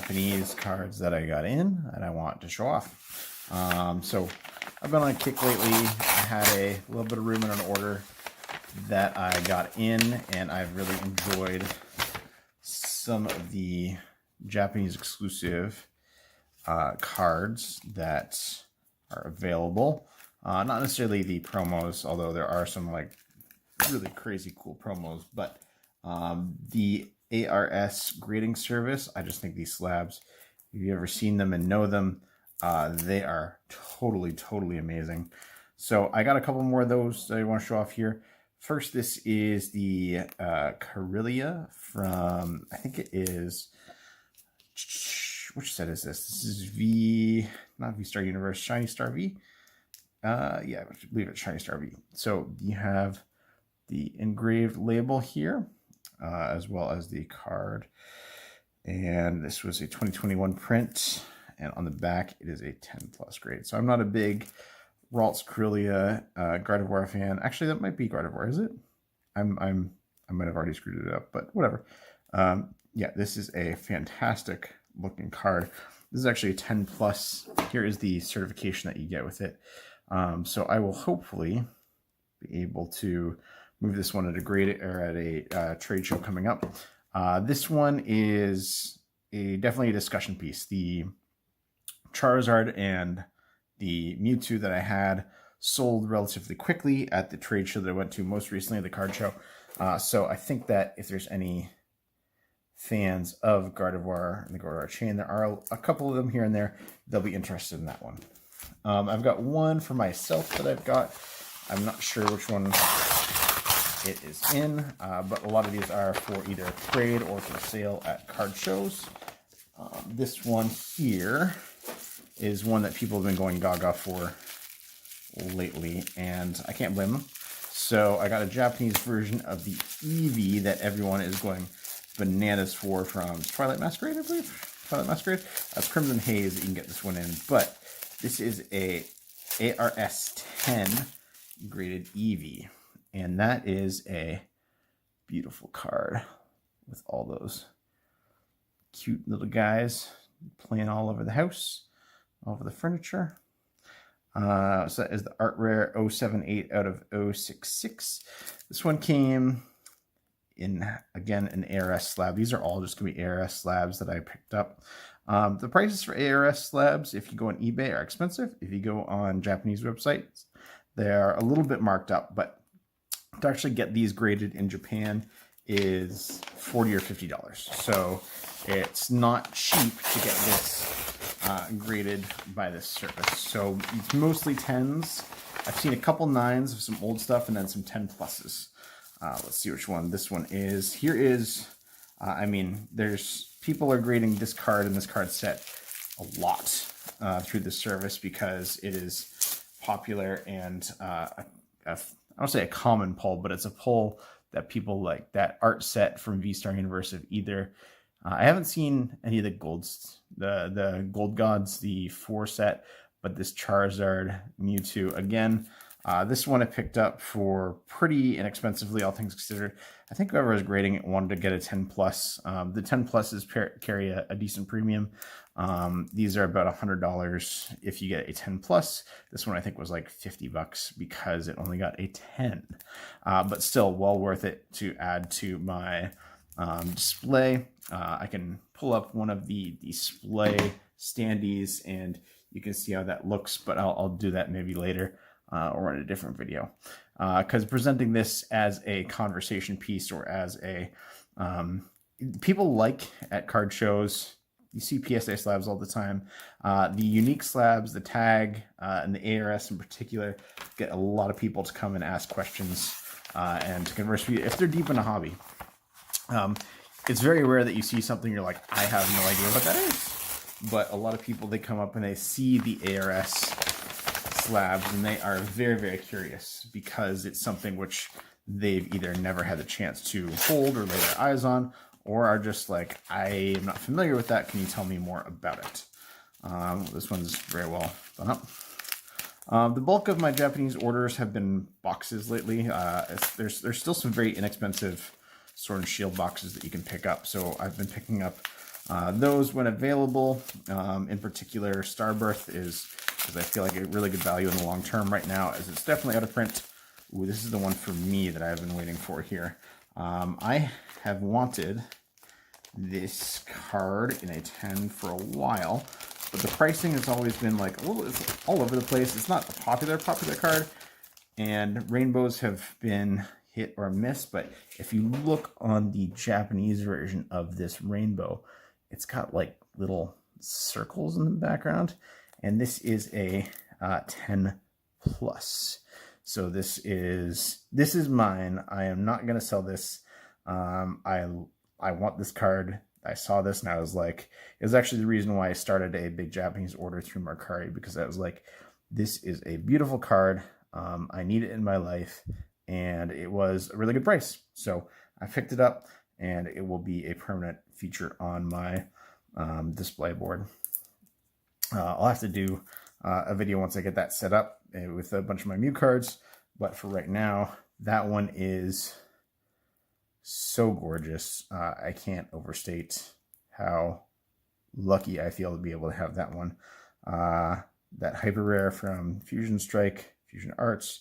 Japanese cards that I got in and I want to show off. So I've been on a kick lately. I had a little bit of room in an order that I got in, and I've really enjoyed some of the Japanese exclusive cards that are available. Not necessarily the promos, although there are some like really crazy cool promos, but the ARS grading service, I just think these slabs, if you've ever seen them and know them, they are totally amazing. So I got a couple more of those that I want to show off here. First, this is the GRAIL from, I think it is, which set is this? This is not V-Star Universe, Shiny Star V. Yeah, I believe it's Shiny Star V. So you have the engraved label here, as well as the card. And this was a 2021 print. And on the back, it is a 10 plus grade. So I'm not a big Ralts Corellia Gardevoir fan. Actually, that might be Gardevoir, is it? I might have already screwed it up, but whatever. Yeah, this is a fantastic looking card. This is actually a 10 plus. Here is the certification that you get with it. So I will hopefully be able to move this one at a grade or at a trade show coming up. This one is definitely a discussion piece. The Charizard and the Mewtwo that I had sold relatively quickly at the trade show that I went to most recently, the card show. So I think that if there's any fans of Gardevoir and the Gardevoir chain, there are a couple of them here and there, they'll be interested in that one. I've got one for myself that I've got. I'm not sure which one it is in, but a lot of these are for either trade or for sale at card shows. This one here is one that people have been going gaga for lately, and I can't blame them. So I got a Japanese version of the Eevee that everyone is going bananas for from Twilight Masquerade, I believe. Twilight Masquerade. That's Crimson Haze that you can get this one in, but this is a ARS10 graded Eevee, and that is a beautiful card with all those cute little guys playing all over the house, all over the furniture. So that is the Art Rare 078 out of 066. This one came in, again, an ARS slab. These are all just going to be ARS slabs that I picked up. The prices for ARS slabs, if you go on eBay, are expensive. If you go on Japanese websites, they're a little bit marked up, but to actually get these graded in Japan is $40 or $50. So it's not cheap to get this graded by this service. So it's mostly 10s. I've seen a couple 9s of some old stuff and then some 10 pluses. Let's see which one this one is. Here is, I mean, there's people are grading this card and this card set a lot through this service because it is popular and I don't say a common pull, but it's a pull that people like. That art set from V-Star Universe of either. I haven't seen any of the golds, the Gold Gods, the 4 set, but this Charizard, Mewtwo, again, this one I picked up for pretty inexpensively, all things considered. I think whoever was grading it wanted to get a 10 plus. The 10 pluses carry a decent premium. These are about $100 if you get a 10 plus. This one I think was like $50 because it only got a 10, but still well worth it to add to my display. I can pull up one of the display standees and you can see how that looks, but I'll do that maybe later or in a different video, because presenting this as a conversation piece or as a people like at card shows, you see PSA slabs all the time. The unique slabs, the tag, and the ARS in particular get a lot of people to come and ask questions and to converse with you if they're deep in a hobby. It's very rare that you see something you're like, I have no idea what that is. But a lot of people, they come up and they see the ARS slabs and they are very curious because it's something which they've either never had the chance to hold or lay their eyes on, or are just like, I am not familiar with that. Can you tell me more about it? This one's very well done up. The bulk of my Japanese orders have been boxes lately. There's still some very inexpensive Sword and Shield boxes that you can pick up. So I've been picking up those when available. In particular, Starbirth is I feel like a really good value in the long term right now, as it's definitely out of print. Ooh, this is the one for me that I've been waiting for here. I have wanted this card in a 10 for a while, but the pricing has always been like it's all over the place. It's not a popular card, and rainbows have been hit or miss. But if you look on the Japanese version of this rainbow, it's got like little circles in the background, and this is a 10 plus. So this is mine. I am not gonna sell this. I want this card. I saw this and I was like, it was actually the reason why I started a big Japanese order through Mercari, because I was like, this is a beautiful card. I need it in my life, and it was a really good price. So I picked it up, and it will be a permanent feature on my display board. I'll have to do a video once I get that set up with a bunch of my Mew cards, but for right now, that one is so gorgeous. I can't overstate how lucky I feel to be able to have that one. That hyper rare from Fusion Arts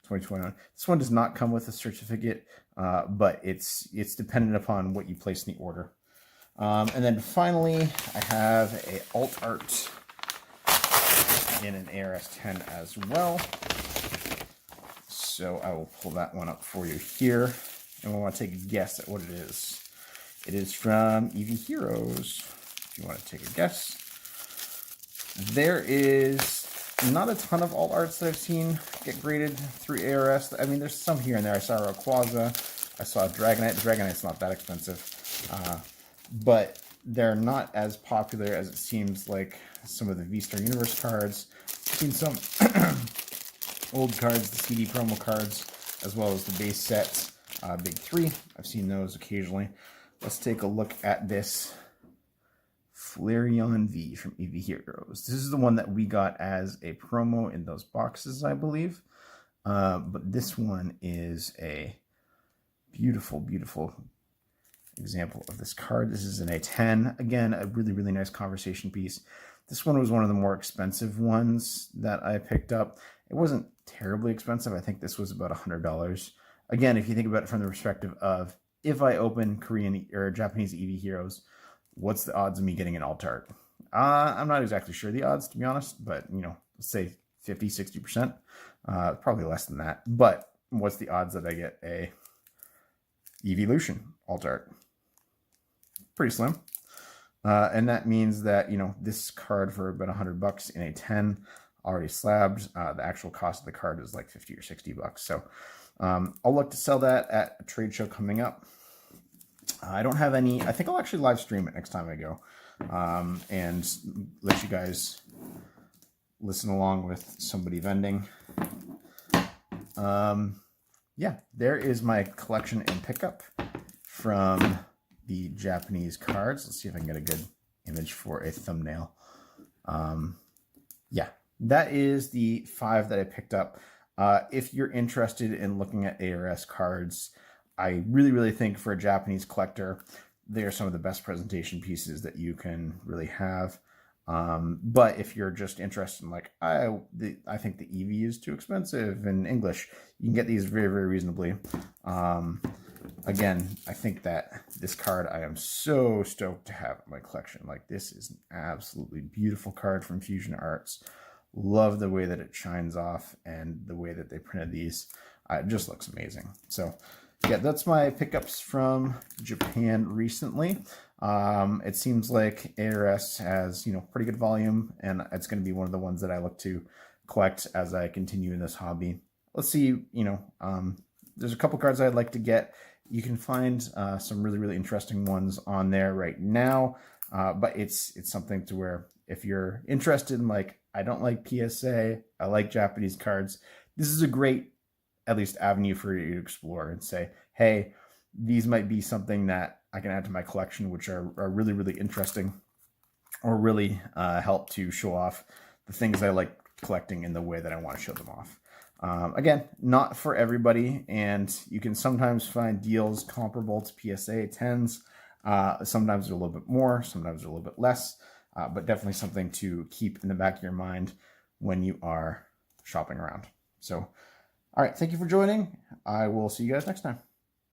2021. This one does not come with a certificate, but it's dependent upon what you place in the order. And then finally, I have a alt art in an ARS10 as well. So I will pull that one up for you here. And we want to take a guess at what it is. It is from EV Heroes, if you want to take a guess. There is not a ton of alt arts that I've seen get graded through ARS. I mean, there's some here and there. I saw Rayquaza, I saw Dragonite. Dragonite's not that expensive, but they're not as popular as it seems like some of the V-Star Universe cards. I've seen some old cards, the CD promo cards, as well as the base sets. Big three, I've seen those occasionally. Let's take a look at this Flareon V from EV Heroes. This is the one that we got as a promo in those boxes, I believe. But this one is a beautiful, beautiful example of this card. This is an A10. Again, a really, really nice conversation piece. This one was one of the more expensive ones that I picked up. It wasn't terribly expensive. I think this was about $100. Again, if you think about it from the perspective of, if I open Korean or Japanese EV Heroes, what's the odds of me getting an alt art? I'm not exactly sure the odds, to be honest, but, you know, let's say 50, 60%, probably less than that. But what's the odds that I get a Evolution alt art? Pretty slim. And that means that, you know, this card for about $100 in a 10, already slabbed. The actual cost of the card is like 50 or 60 bucks. So I'll look to sell that at a trade show coming up. I don't have any. I think I'll actually live stream it next time I go, and let you guys listen along with somebody vending. Yeah, there is my collection and pickup from the Japanese cards. Let's see if I can get a good image for a thumbnail. Yeah, that is the 5 that I picked up. If you're interested in looking at ARS cards, I really, really think for a Japanese collector, they are some of the best presentation pieces that you can really have. But if you're just interested in like, I think the EV is too expensive in English, you can get these very, very reasonably. Again, I think that this card I am so stoked to have in my collection. Like, this is an absolutely beautiful card from Fusion Arts. Love the way that it shines off and the way that they printed these. It just looks amazing. So yeah, that's my pickups from Japan recently. It seems like ARS has, you know, pretty good volume, and it's going to be one of the ones that I look to collect as I continue in this hobby. Let's see, you know, there's a couple cards I'd like to get. You can find some really, really interesting ones on there right now, but it's something to where if you're interested in, like, I don't like PSA, I like Japanese cards, this is a great, at least, avenue for you to explore and say, hey, these might be something that I can add to my collection, which are really, really interesting, or really help to show off the things I like collecting in the way that I want to show them off. Again, not for everybody, and you can sometimes find deals comparable to PSA 10s. Sometimes they're a little bit more, sometimes they're a little bit less, but definitely something to keep in the back of your mind when you are shopping around. So, all right, thank you for joining. I will see you guys next time.